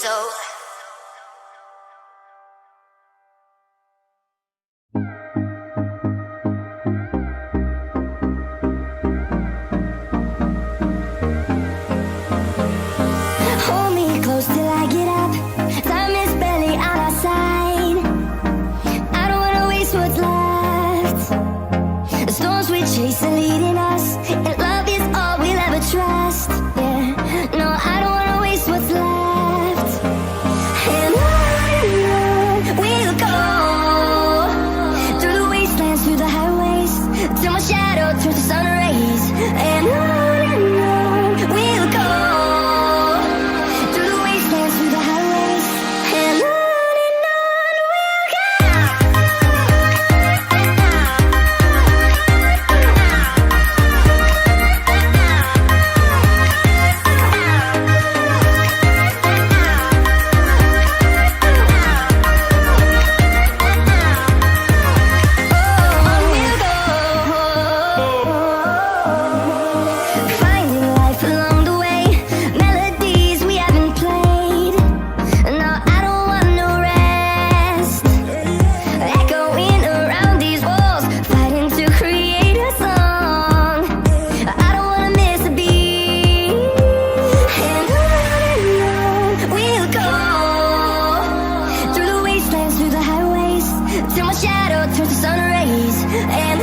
soul. Hold me close till I get up. Time is barely on our side. I don't wanna waste what's left. The storms we chase are leading us, and love is all we'll ever trust. Yeah, no, I don't wanna waste what's left. And on we'll go, through the wastelands, through the highways, till my shadow turns to sun rays. And on we'll go, through the wastelands, through the highways, and on we'll go. Finding life along the way, melodies we haven't played. No, I don't want no rest. Echoing around these walls, fighting to create a song. I don't wanna miss a beat. And on we'll go, through the wastelands, through the highways, till my shadow turns to sun rays. And